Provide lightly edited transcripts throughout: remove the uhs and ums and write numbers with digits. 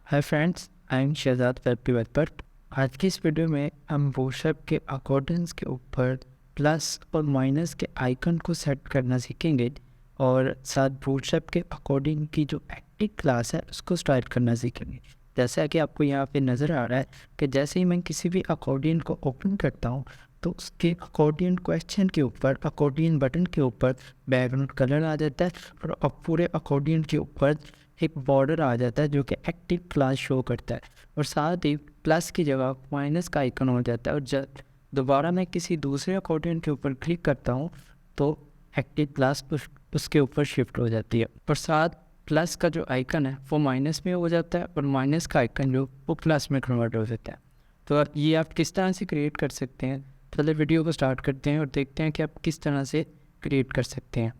Hi friends, I am Shahzad web developer. आज की इस वीडियो में हम बूटस्ट्रैप के अकॉर्डिंग्स के ऊपर प्लस और माइनस के आइकन को सेट करना सीखेंगे और साथ बूटस्ट्रैप के अकॉर्डिंग की जो एक्टिव क्लास है उसको स्टार्ट करना सीखेंगे। जैसा कि आपको यहाँ पे नज़र आ रहा है कि जैसे ही मैं किसी भी अकॉर्डियन को ओपन करता हूँ तो उसके अकॉर्डियन क्वेश्चन के ऊपर अकॉर्डियन बटन के ऊपर बैकग्राउंड कलर आ जाता है और अब पूरे अकॉर्डियन के ऊपर एक बॉर्डर आ जाता है जो कि एक्टिव क्लास शो करता है और साथ ही प्लस की जगह माइनस का आइकन हो जाता है। और जब दोबारा मैं किसी दूसरे अकॉर्डियन के ऊपर क्लिक करता हूँ तो एक्टिव क्लास उसके ऊपर शिफ्ट हो जाती है और साथ प्लस का जो आइकन है वो माइनस में हो जाता है और माइनस का आइकन जो वो प्लस में कन्वर्ट हो जाता है। तो ये आप किस तरह से क्रिएट कर सकते हैं, पहले वीडियो को स्टार्ट करते हैं और देखते हैं कि आप किस तरह से क्रिएट कर सकते हैं।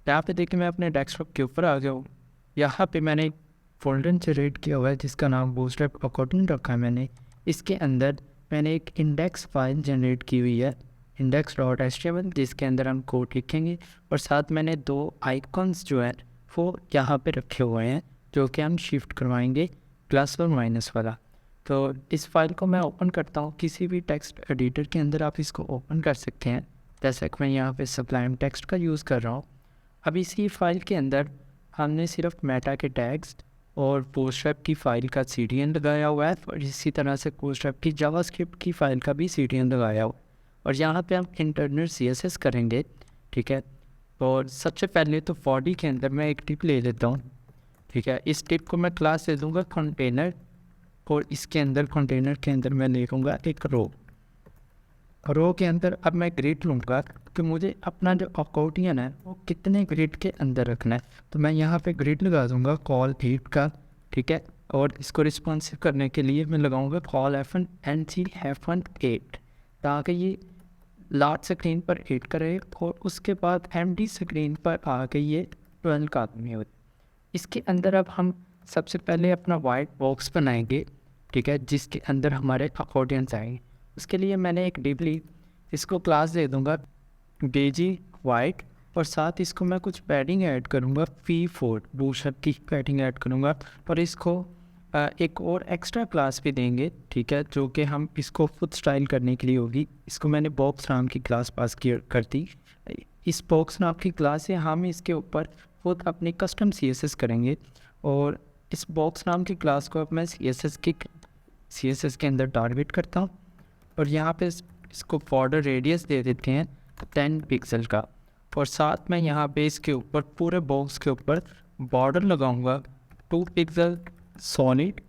यहाँ पे देखिए मैं अपने डेस्कटॉप के ऊपर आ गया हूँ। यहाँ पे मैंने एक फोल्डर जनरेट किया हुआ है जिसका नाम बूटस्ट्रैप अकॉर्डिंग रखा है मैंने। इसके अंदर मैंने एक इंडेक्स फाइल जनरेट की हुई है index.html, जिसके अंदर हम कोड लिखेंगे और साथ मैंने दो आइकॉन्स जो है वो यहाँ पे रखे हुए हैं जो कि हम शिफ्ट करवाएंगे प्लस और माइनस वाला। तो इस फाइल को मैं ओपन करता हूँ, किसी भी टेक्स्ट एडिटर के अंदर आप इसको ओपन कर सकते हैं। जैसा कि मैं यहाँ पे सब्लाइम टेक्स्ट का यूज़ कर रहा हूँ। अब इसी फाइल के अंदर हमने सिर्फ मेटा के टैग्स और बूटस्ट्रैप की फ़ाइल का CDN लगाया हुआ है और इसी तरह से बूटस्ट्रैप की जावास्क्रिप्ट की फ़ाइल का भी CDN लगाया हुआ है और यहाँ पे हम इंटरनल CSS करेंगे। ठीक है, और सबसे पहले तो बॉडी के अंदर मैं एक टिप ले लेता हूँ। ठीक है, इस टिप को मैं क्लास दे दूँगा कंटेनर और इसके अंदर कंटेनर के अंदर मैं लिखूँगा एक रो के अंदर अब मैं ग्रिड लूँगा कि मुझे अपना जो अकॉर्डियन है वो कितने ग्रिड के अंदर रखना है। तो मैं यहाँ पे ग्रिड लगा दूँगा कॉल 8 का। ठीक है, और इसको रिस्पॉन्सिव करने के लिए मैं लगाऊँगा कॉल F1 NC F1 8 ताकि ये लार्ज स्क्रीन पर 8 करे और उसके बाद MD स्क्रीन पर आके ये 12 का आदमी हो। इसके अंदर अब हम सबसे पहले अपना वाइट बॉक्स बनाएंगे। ठीक है, जिसके अंदर हमारे अकॉर्डियंस आएंगे। उसके लिए मैंने एक डिबली इसको क्लास दे दूंगा बेजी वाइट और साथ इसको मैं कुछ पैडिंग ऐड करूंगा P4 बूटस्ट्रैप की पैडिंग ऐड करूंगा और इसको एक और एक्स्ट्रा क्लास भी देंगे। ठीक है, जो कि हम इसको खुद स्टाइल करने के लिए होगी। इसको मैंने बॉक्स नाम की क्लास पास कर दी। इस बॉक्स नाम की क्लास से हम इसके ऊपर खुद अपनी कस्टम CSS करेंगे और इस बॉक्स नाम की क्लास को अब मैं CSS के अंदर टारगेट करता हूँ और यहाँ पे इसको बॉर्डर रेडियस दे देते हैं 10 पिक्सल का और साथ में यहाँ पे इसके ऊपर पूरे बॉक्स के ऊपर बॉर्डर लगाऊंगा 2 पिक्सल सॉलिड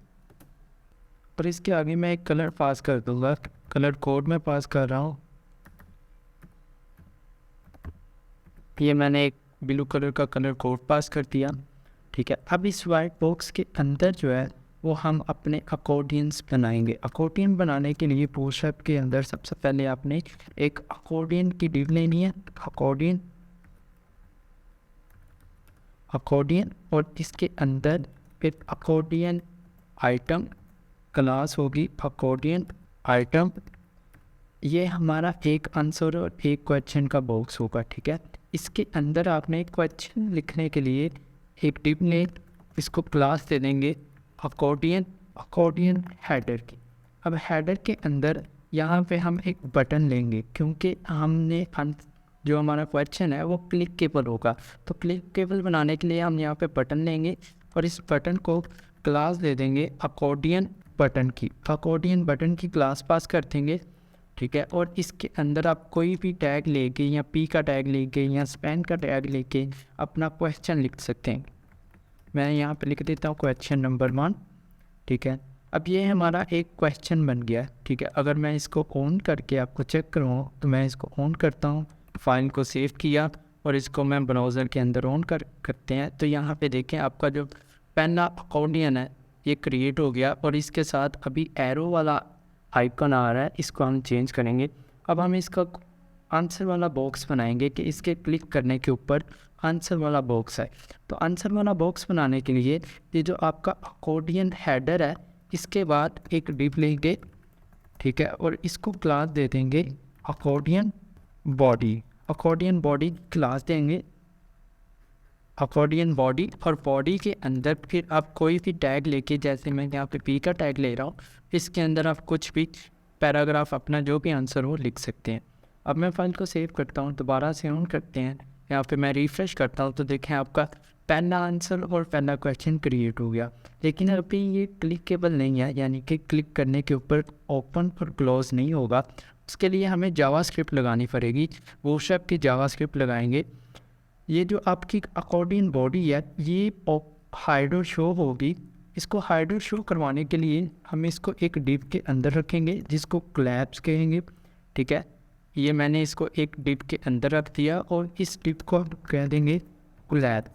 और इसके आगे मैं एक कलर पास कर दूंगा। कलर कोड में पास कर रहा हूँ, ये मैंने एक ब्लू कलर का कलर कोड पास कर दिया। ठीक है, अब इस वाइट बॉक्स के अंदर जो है वो हम अपने अकॉर्डियंस बनाएंगे। अकॉर्डियन बनाने के लिए बूटस्ट्रैप के अंदर सबसे पहले आपने एक अकॉर्डियन की डिव लेनी है, अकॉर्डियन और इसके अंदर फिर अकॉर्डियन आइटम क्लास होगी अकॉर्डियन आइटम। ये हमारा एक आंसर और एक क्वेश्चन का बॉक्स होगा। ठीक है, इसके अंदर आपने एक क्वेश्चन लिखने के लिए एक डिव ने इसको क्लास दे देंगे अकॉर्डियन हेडर की। अब हेडर के अंदर यहाँ पे हम एक बटन लेंगे क्योंकि हमने जो हमारा क्वेश्चन है वो क्लिकेबल होगा। तो क्लिकेबल बनाने के लिए हम यहाँ पे बटन लेंगे और इस बटन को क्लास दे देंगे अकॉर्डियन बटन की क्लास पास कर देंगे। ठीक है, और इसके अंदर आप कोई भी टैग लेके या P का टैग लेके या स्पैन का टैग लेके अपना क्वेश्चन लिख सकते हैं। मैं यहाँ पे लिख देता हूँ क्वेश्चन नंबर 1। ठीक है, अब ये हमारा एक क्वेश्चन बन गया। ठीक है, अगर मैं इसको ऑन करके आपको चेक करूँ तो मैं इसको ऑन करता हूँ, फाइल को सेव किया और इसको मैं ब्राउज़र के अंदर ऑन करते हैं तो यहाँ पे देखें आपका जो पहला अकॉर्डियन है ये क्रिएट हो गया और इसके साथ अभी एरो वाला आइकन आ रहा है, इसको हम चेंज करेंगे। अब हम इसका आंसर वाला बॉक्स बनाएंगे कि इसके क्लिक करने के ऊपर आंसर वाला बॉक्स है। तो आंसर वाला बॉक्स बनाने के लिए ये जो आपका अकॉर्डियन हेडर है, इसके बाद एक डिव लेंगे, ठीक है, और इसको क्लास दे देंगे accordion body. Accordion body class देंगे अकॉर्डियन बॉडी, और बॉडी के अंदर फिर आप कोई भी टैग लेके, जैसे मैं यहाँ पे पी का टैग ले रहा हूँ, इसके अंदर आप कुछ भी पैराग्राफ अपना जो भी आंसर हो लिख सकते हैं। अब मैं फाइल को सेव करता हूँ, दोबारा से ऑन करते हैं, यहाँ पे मैं रिफ़्रेश करता हूँ तो देखें आपका पहला आंसर और पहला क्वेश्चन क्रिएट हो गया। लेकिन अभी ये क्लिकेबल नहीं है, यानी कि क्लिक करने के ऊपर ओपन और क्लोज नहीं होगा। उसके लिए हमें जावास्क्रिप्ट लगानी पड़ेगी, बूटस्ट्रैप की जावास्क्रिप्ट लगाएंगे। ये जो आपकी अकॉर्डियन बॉडी है ये हाइड और शो होगी। इसको हाइड और शो करवाने के लिए हम इसको एक डिव के अंदर रखेंगे जिसको क्लैप्स कहेंगे, ठीक है। ये मैंने इसको एक डिव के अंदर रख दिया और इस डिव को हम कह देंगे क्लैप,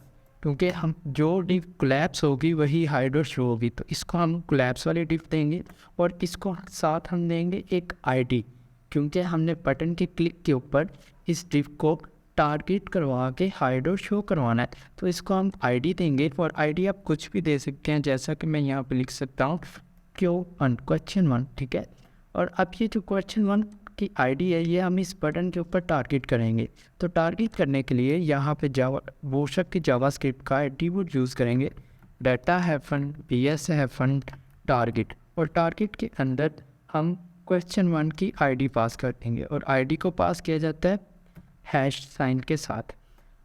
क्योंकि हम जो डिव क्लैप्स होगी वही हाइड और शो होगी। तो इसको हम क्लैप्स वाली डिव देंगे और इसको साथ हम देंगे एक आईडी, क्योंकि हमने बटन के क्लिक के ऊपर इस डिव को टारगेट करवा के हाइड और शो करवाना है। तो इसको हम आईडी देंगे, और आईडी आप कुछ भी दे सकते हैं, जैसा कि मैं यहाँ पे लिख सकता हूँ Q1 क्वेश्चन 1, ठीक है। और अब ये जो क्वेश्चन 1 की आईडी है ये हम इस बटन के ऊपर टारगेट करेंगे। तो टारगेट करने के लिए यहाँ पे बूटस्ट्रैप की जावास्क्रिप्ट का एट्रीब्यूट यूज़ करेंगे, data-ps टारगेट, और टारगेट के अंदर हम क्वेश्चन 1 की आईडी पास कर देंगे, और आईडी को पास किया जाता है हैश साइन के साथ।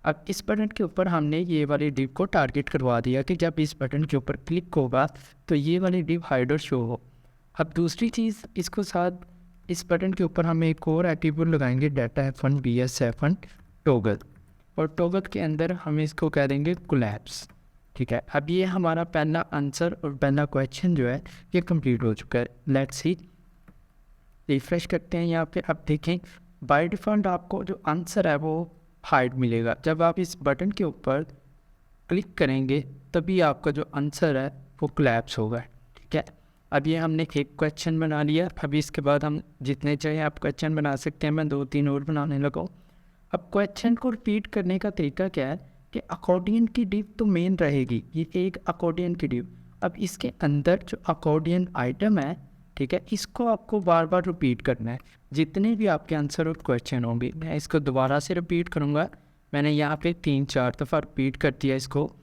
अब इस बटन के ऊपर हमने ये वाली डिव को टारगेट करवा दिया कि जब इस बटन के ऊपर क्लिक होगा तो ये वाली डिव हाइड और शो हो। अब दूसरी चीज़, इसको साथ इस बटन के ऊपर हम एक और एट्रीब्यूट लगाएंगे, data-ps टॉगल, और टॉगल के अंदर हम इसको कह देंगे कोलैप्स, ठीक है। अब ये हमारा पहला आंसर और पहला क्वेश्चन जो है ये कंप्लीट हो चुका है। लेट्स सी, रिफ्रेश करते हैं। यहाँ पे अब देखें बाय डिफ़ॉल्ट आपको जो आंसर है वो हाइड मिलेगा। जब आप इस बटन के ऊपर क्लिक करेंगे तभी आपका जो आंसर है वो कोलैप्स होगा, ठीक है। अब ये हमने एक क्वेश्चन बना लिया। अभी इसके बाद हम जितने चाहे आप क्वेश्चन बना सकते हैं, मैं 2-3 और बनाने लगा हूँ। अब क्वेश्चन को रिपीट करने का तरीका क्या है कि अकॉर्डियन की डिव तो मेन रहेगी, ये एक अकॉर्डियन की डिव। अब इसके अंदर जो अकॉर्डियन आइटम है, ठीक है, इसको आपको बार बार रिपीट करना है। जितने भी आपके आंसर और क्वेश्चन होंगे, मैं इसको दोबारा से रिपीट करूँगा। मैंने यहाँ पे 3-4 दफ़ा रिपीट कर दिया इसको।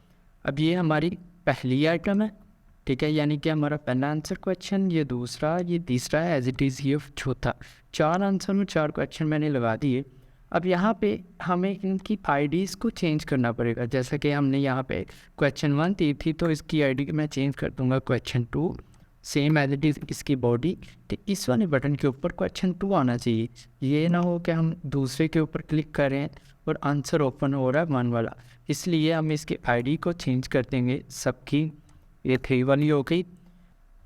अब ये हमारी पहली आइटम है, ठीक है, यानी कि हमारा पहला आंसर क्वेश्चन, ये दूसरा, ये तीसरा है, एज इट इज़ ये चौथा। 4 आंसर और 4 क्वेश्चन मैंने लगा दिए। अब यहाँ पे हमें इनकी आईडीज़ को चेंज करना पड़ेगा। जैसा कि हमने यहाँ पे क्वेश्चन 1 दी थी, तो इसकी आईडी मैं चेंज कर दूँगा question 2, same as it is इसकी बॉडी। तो इस वाले बटन के ऊपर क्वेश्चन 2 आना चाहिए। ये ना हो कि हम दूसरे के ऊपर क्लिक करें और आंसर ओपन हो रहा है 1 वाला, इसलिए हम इसकी आईडी को चेंज कर देंगे सबकी। ये 3 वाली हो गई,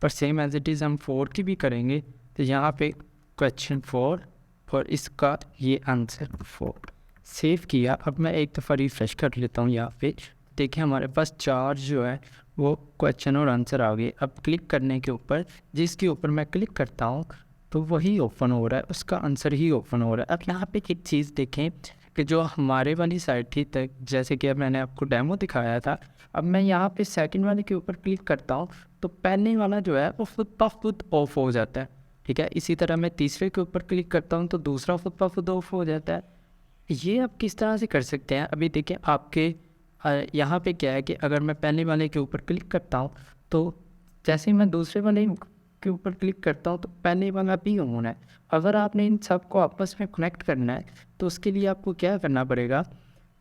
पर सेम एज इट इज़ हम 4 की भी करेंगे। तो यहाँ पे क्वेश्चन 4 और इसका ये आंसर 4 सेव किया। अब मैं एक दफ़ा रिफ्रेश कर लेता हूँ। यहाँ पे देखिए हमारे पास 4 जो है वो क्वेश्चन और आंसर आ गए। अब क्लिक करने के ऊपर, जिसके ऊपर मैं क्लिक करता हूँ तो वही ओपन हो रहा है, उसका आंसर ही ओपन हो रहा है। अब यहाँ पे एक चीज़ देखें कि जो हमारे वाली साइड थी तक, जैसे कि अब मैंने आपको डेमो दिखाया था, अब मैं यहाँ पे सेकंड वाले के ऊपर क्लिक करता हूँ तो पहले वाला जो है वो खुद ब खुद ऑफ हो जाता है, ठीक है। इसी तरह मैं तीसरे के ऊपर क्लिक करता हूँ तो दूसरा खुद ब खुद ऑफ हो जाता है। ये आप किस तरह से कर सकते हैं? अभी देखिए आपके यहाँ पे क्या है कि अगर मैं पहले वाले के ऊपर क्लिक करता हूँ तो जैसे ही मैं दूसरे वाले के ऊपर क्लिक करता हूँ तो पहले वाला भी ऑन है। अगर आपने इन सब को आपस में कनेक्ट करना है तो उसके लिए आपको क्या करना पड़ेगा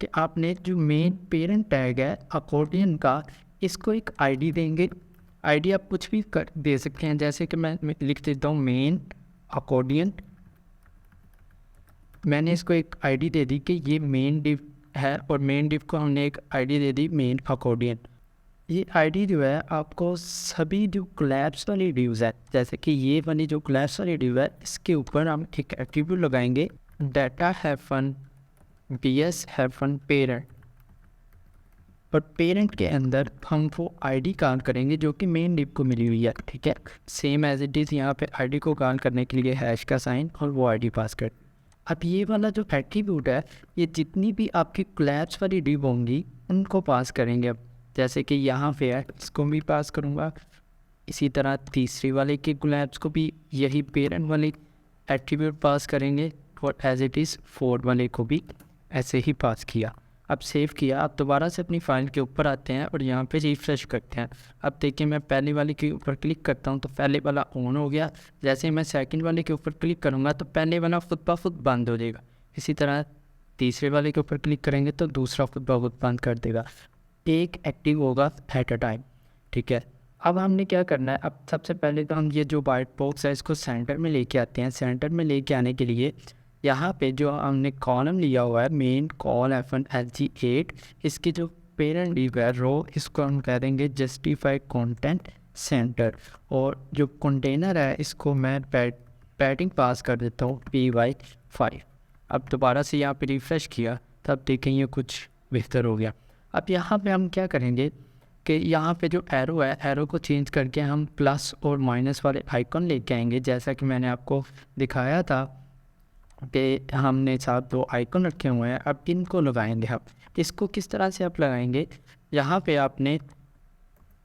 कि आपने जो मेन पेरेंट टैग है अकॉर्डियन का, इसको एक आईडी देंगे। आईडी आप कुछ भी कर दे सकते हैं, जैसे कि मैं लिख देता हूँ मेन अकॉर्डियन। मैंने इसको एक आईडी दे दी कि ये मेन डिव है, और मेन डिव को हमने एक आईडी दे दी मेन अकॉर्डियन। ये आईडी जो है आपको सभी जो कोलैप्स वाली डिव्स है, जैसे कि ये वाली जो कोलैप्स वाली डिव है, इसके ऊपर हम एक एट्रीब्यूट लगाएंगे, data-ps पेरेंट। और पेरेंट के अंदर हम वो आईडी कॉल करेंगे जो कि मेन डिव को मिली हुई है, ठीक है। सेम एज इट इज़ यहाँ पे आईडी को कॉल करने के लिए हैश का साइन और वो आईडी पास कर। अब ये वाला जो एट्रीब्यूट है, ये जितनी भी आपकी कोलैप्स वाली डिव होंगी उनको पास करेंगे। अब जैसे कि यहाँ पे है, इसको भी पास करूँगा। इसी तरह तीसरी वाले के कोलैप्स को भी यही पेरेंट वाली एट्रीब्यूट पास करेंगे, और एज इट इज़ फोर्थ वाले को भी ऐसे ही पास किया। अब सेव किया। अब दोबारा से अपनी फ़ाइल के ऊपर आते हैं और यहाँ पे रिफ्रेश करते हैं। अब देखिए मैं पहले वाले के ऊपर क्लिक करता हूँ तो पहले वाला ऑन हो गया। जैसे ही मैं सेकंड वाले के ऊपर क्लिक करूँगा तो पहले वाला खुद ब खुद बंद हो जाएगा। इसी तरह तीसरे वाले के ऊपर क्लिक करेंगे तो दूसरा खुद ब खुद बंद कर देगा। एक एक्टिव होगा एट अ टाइम, ठीक है। अब हमने क्या करना है, अब सबसे पहले तो हम ये जो वाइट बॉक्स है इसको सेंटर में लेके आते हैं। सेंटर में लेके आने के लिए यहाँ पे जो हमने कॉलम लिया हुआ है मेन कॉल F1 LG8, इसकी जो पेरेंट डिव है रो, इसको हम कह देंगे जस्टिफाई कंटेंट सेंटर, और जो कंटेनर है इसको मैं पैडिंग पास कर देता हूँ py5। अब दोबारा से यहाँ पे रिफ़्रेश किया तब देखें ये कुछ बेहतर हो गया। अब यहाँ पे हम क्या करेंगे कि यहाँ पे जो एरो है, एरो को चेंज करके हम प्लस और माइनस वाले आइकन लेके आएंगे। जैसा कि मैंने आपको दिखाया था कि हमने साथ दो आइकन रखे हुए हैं, अब इनको लगाएंगे। हम इसको किस तरह से आप लगाएंगे, यहाँ पे आपने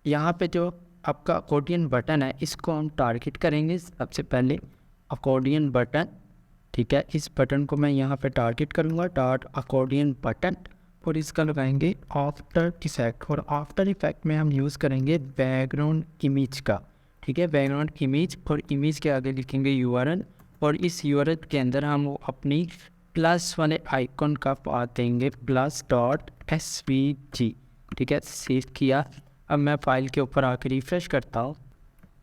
यहाँ पे जो आपका अकॉर्डियन बटन है इसको हम टारगेट करेंगे सबसे पहले, अकॉर्डियन बटन, ठीक है। इस बटन को मैं यहाँ पे टारगेट करूँगा, डॉट अकॉर्डियन बटन, और इसका लगाएंगे आफ्टर इफेक्ट, और आफ्टर इफेक्ट में हम यूज़ करेंगे बैकग्राउंड इमेज का, ठीक है। बैकग्राउंड इमेज, और इमेज के आगे लिखेंगे URL, और इस URL के अंदर हम अपनी प्लस वाले आइकन का पाथ देंगे plus.svg, ठीक है। सेव किया। अब मैं फाइल के ऊपर आकर रिफ़्रेश करता हूँ।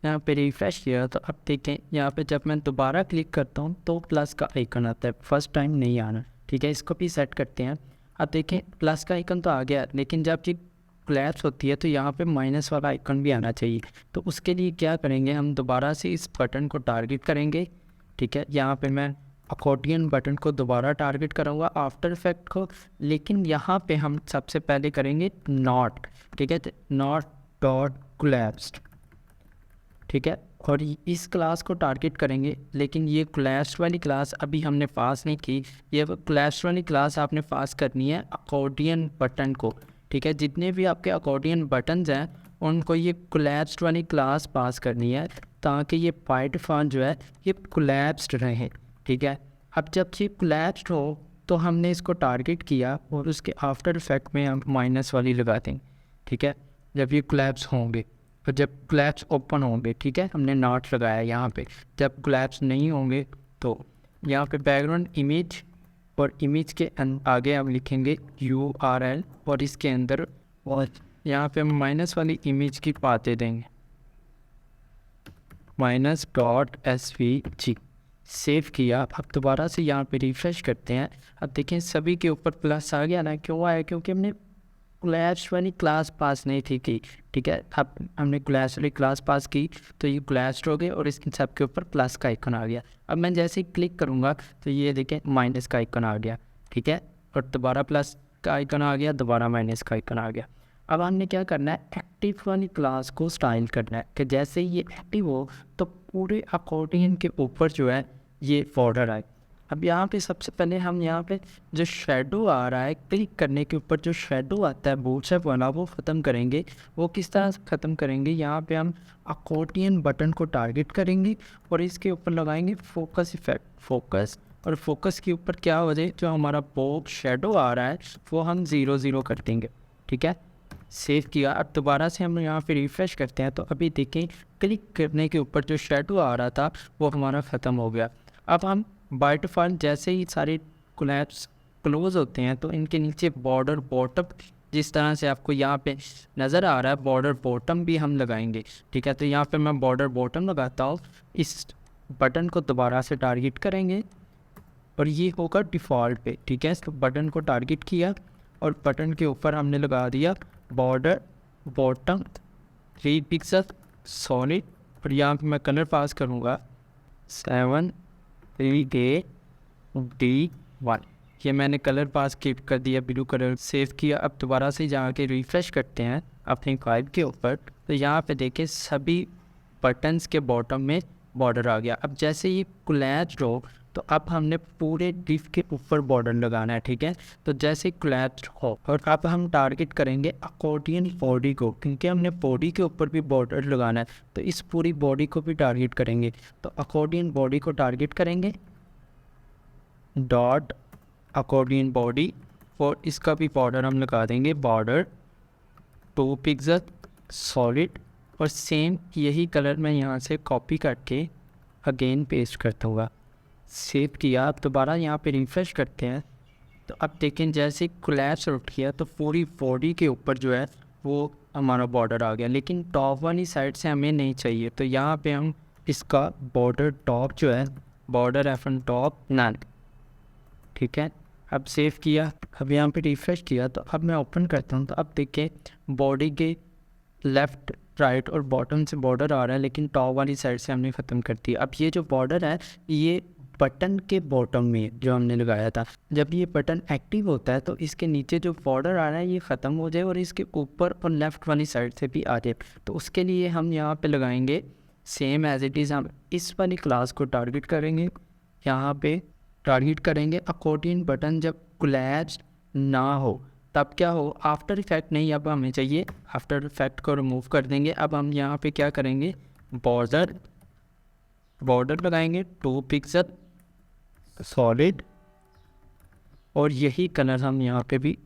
यहाँ पे रिफ़्रेश किया तो अब देखें यहाँ पे जब मैं दोबारा क्लिक करता हूँ तो प्लस का आइकन आता है, फर्स्ट टाइम नहीं आना, ठीक है। इसको भी सेट करते हैं। अब देखें प्लस का आइकन तो आ गया, लेकिन जब ये कोलैप्स होती है तो यहाँ पे माइनस वाला आइकन भी आना चाहिए। तो उसके लिए क्या करेंगे, हम दोबारा से इस बटन को टारगेट करेंगे, ठीक है। यहाँ पे मैं अकॉर्डियन बटन को दोबारा टारगेट करूँगा, आफ्टर इफेक्ट को, लेकिन यहाँ पे हम सबसे पहले करेंगे नॉट, ठीक है, नॉट डॉट कोलैप्स्ड, ठीक है। और इस क्लास को टारगेट करेंगे, लेकिन ये कोलैप्स्ड वाली क्लास अभी हमने पास नहीं की। ये कोलैप्स्ड वाली क्लास आपने पास करनी है अकॉर्डियन बटन को, ठीक है। जितने भी आपके अकॉर्डियन बटन्स हैं उनको ये कोलैप्स्ड वाली क्लास पास करनी है, ताकि ये बाय डिफ़ॉल्ट जो है ये कोलैप्स्ड रहे, ठीक है। अब जब ये कोलैप्स्ड हो तो हमने इसको टारगेट किया और उसके आफ्टर इफेक्ट में हम माइनस वाली लगा देंगे, ठीक है। जब ये कोलैप्स होंगे और जब कोलैप्स ओपन होंगे, ठीक है, हमने नॉट लगाया यहाँ पे। जब कोलैप्स नहीं होंगे तो यहाँ पे बैकग्राउंड इमेज, और इमेज के आगे हम लिखेंगे URL, और इसके अंदर और यहाँ पे हम माइनस वाली इमेज की पाते देंगे -.svg। सेव किया। अब दोबारा से यहाँ पे रिफ़्रेश करते हैं। अब देखें सभी के ऊपर प्लस आ गया ना, क्यों आया, क्योंकि हमने कोलैप्स वाली क्लास पास नहीं थी की, ठीक है। अब हमने कोलैप्स वाली क्लास पास की तो ये कोलैप्स्ड हो गए और इसके सब के ऊपर प्लस का आइकन आ गया। अब मैं जैसे ही क्लिक करूँगा तो ये देखें माइनस का आइकन आ गया, ठीक है, और दोबारा प्लस का आइकन आ गया, दोबारा माइनस का आइकन आ गया। अब हमने क्या करना है, एक्टिव वाली क्लास को स्टाइल करना है कि जैसे ही ये एक्टिव हो तो पूरे अकॉर्डियन के ऊपर जो है ये बॉर्डर आए। अब यहाँ पे सबसे पहले हम यहाँ पे जो शेडो आ रहा है, क्लिक करने के ऊपर जो शेडो आता है बूटस्ट्रैप वाला, वो ख़त्म करेंगे। वो किस तरह से ख़त्म करेंगे, यहाँ पे हम अकॉर्डियन बटन को टारगेट करेंगे और इसके ऊपर लगाएंगे फोकस इफेक्ट, फोकस, और फोकस के ऊपर क्या हो जाए, जो हमारा बॉक्स शेडो आ रहा है वो हम 0 0 कर देंगे, ठीक है। सेव किया। अब दोबारा से हम यहाँ पे रिफ़्रेश करते हैं तो अभी देखें क्लिक करने के ऊपर जो शेडो आ रहा था वो हमारा ख़त्म हो गया। अब हम बाय डिफ़ॉल्ट जैसे ही सारे कोलैप्स क्लोज होते हैं तो इनके नीचे बॉर्डर बॉटम, जिस तरह से आपको यहाँ पे नज़र आ रहा है, बॉर्डर बॉटम भी हम लगाएंगे, ठीक है। तो यहाँ पे मैं बॉर्डर बॉटम लगाता हूँ, इस बटन को दोबारा से टारगेट करेंगे और ये होगा डिफ़ॉल्ट पे, ठीक है। तो बटन को टारगेट किया और बटन के ऊपर हमने लगा दिया बॉर्डर बॉटम 3 पिक्सल सॉलिड, और यहाँ पे मैं कलर पास करूँगा 738D1। ये मैंने कलर पास कर दिया, ब्लू कलर। सेव किया। अब दोबारा से जाके रिफ़्रेश करते हैं अपनी फाइल के ऊपर तो यहाँ पे देखें सभी बटन्स के बॉटम में बॉर्डर आ गया। अब जैसे ये कोलैप्स्ड हो तो अब हमने पूरे डिव के ऊपर बॉर्डर लगाना है, ठीक है। तो जैसे कोलैप्स्ड हो, और अब हम टारगेट करेंगे अकॉर्डियन बॉडी को, क्योंकि हमने बॉडी के ऊपर भी बॉर्डर लगाना है, तो इस पूरी बॉडी को भी टारगेट करेंगे। तो अकॉर्डियन बॉडी को टारगेट करेंगे, डॉट अकॉर्डियन बॉडी, और इसका भी बॉर्डर हम लगा देंगे, बॉर्डर 2 पिक्सल सॉलिड, और सेम यही कलर मैं यहाँ से कॉपी करके अगेन पेस्ट करता हूँ। सेव किया, अब दोबारा यहाँ पे रिफ्रेश करते हैं, तो अब देखें जैसे कोलैप्स उठ गया तो पूरी बॉडी के ऊपर जो है वो हमारा बॉर्डर आ गया, लेकिन टॉप वाली साइड से हमें नहीं चाहिए। तो यहाँ पे हम इसका बॉर्डर टॉप जो है, बॉर्डर F1 टॉप नन, ठीक है। अब सेव किया, अब यहाँ पे रिफ्रेश किया, तो अब मैं ओपन करता हूँ, तो अब देखें बॉडी के लेफ़्ट राइट और बॉटम से बॉर्डर आ रहा है, लेकिन टॉप वाली साइड से हमने ख़त्म कर दिया। अब ये जो बॉर्डर है ये बटन के बॉटम में जो हमने लगाया था, जब ये बटन एक्टिव होता है तो इसके नीचे जो बॉर्डर आ रहा है ये ख़त्म हो जाए और इसके ऊपर और लेफ़्ट वाली साइड से भी आ जाए। तो उसके लिए हम यहाँ पे लगाएंगे सेम एज इट इज़, हम इस वाली क्लास को टारगेट करेंगे, यहाँ पे टारगेट करेंगे अकॉर्डियन बटन जब कोलैप्स ना हो तब क्या हो, आफ्टर इफेक्ट नहीं, अब हमें चाहिए आफ्टर इफेक्ट को रिमूव कर देंगे। अब हम यहाँ पे क्या करेंगे, बॉर्डर लगाएंगे 2 पिक्सल सॉलिड, और यही कलर हम यहाँ पे भी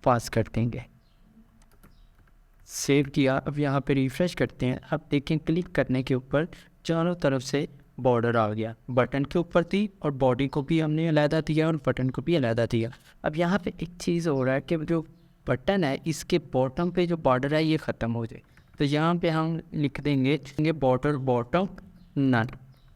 पास कर देंगे। सेव किया, अब यहाँ पे रिफ्रेश करते हैं, अब देखें क्लिक करने के ऊपर चारों तरफ से बॉर्डर आ गया, बटन के ऊपर थी और बॉडी को भी हमने अलहदा दिया और बटन को भी अलहदा दिया। अब यहाँ पे एक चीज़ हो रहा है कि जो बटन है इसके बॉटम पे जो बॉर्डर है ये ख़त्म हो जाए, तो यहाँ पे हम लिख देंगे बॉर्डर बॉटम नन।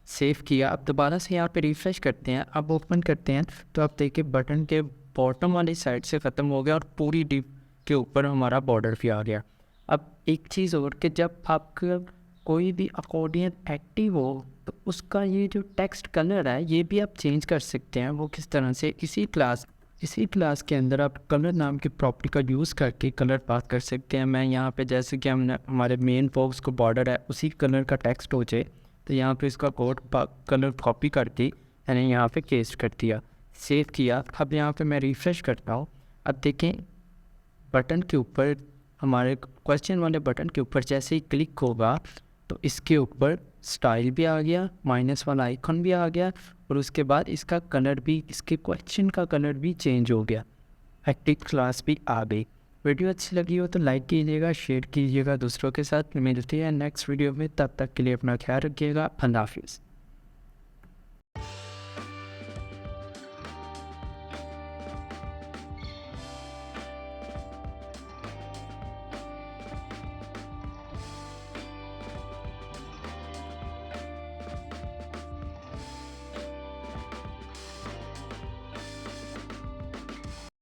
सेव किया, अब दोबारा से यहाँ पे रिफ्रेश करते हैं, अब ओपन करते हैं, तो आप देखिए बटन के बॉटम वाली साइड से ख़त्म हो गया और पूरी डिव के ऊपर हमारा बॉर्डर भी आ गया। अब एक चीज़ और कि जब आपका कोई भी अकॉर्डियन एक्टिव हो तो उसका ये जो टेक्स्ट कलर है ये भी आप चेंज कर सकते हैं। वो किस तरह से, इसी क्लास के अंदर आप कलर नाम की प्रॉपर्टी का यूज़ करके कलर पास कर सकते हैं। मैं यहाँ पे जैसे कि हमने हमारे मेन बॉक्स को बॉर्डर है उसी कलर का टेक्स्ट हो जाए, तो यहाँ पे इसका कोड कलर कॉपी करके मैंने यहाँ पे पेस्ट कर दिया, सेव किया। अब यहाँ पे मैं रिफ्रेश करता हूँ, अब देखें बटन के ऊपर, हमारे क्वेश्चन वाले बटन के ऊपर जैसे ही क्लिक होगा तो इसके ऊपर स्टाइल भी आ गया, माइनस वाला आइकन भी आ गया, और उसके बाद इसका कलर भी, इसके क्वेश्चन का कलर भी चेंज हो गया, एक्टिव क्लास भी आ गई। वीडियो अच्छी लगी हो तो लाइक कीजिएगा, शेयर कीजिएगा दूसरों के साथ। मिलते हैं नेक्स्ट वीडियो में, तब तक के लिए अपना ख्याल रखिएगा। अल्लाह हाफिज़।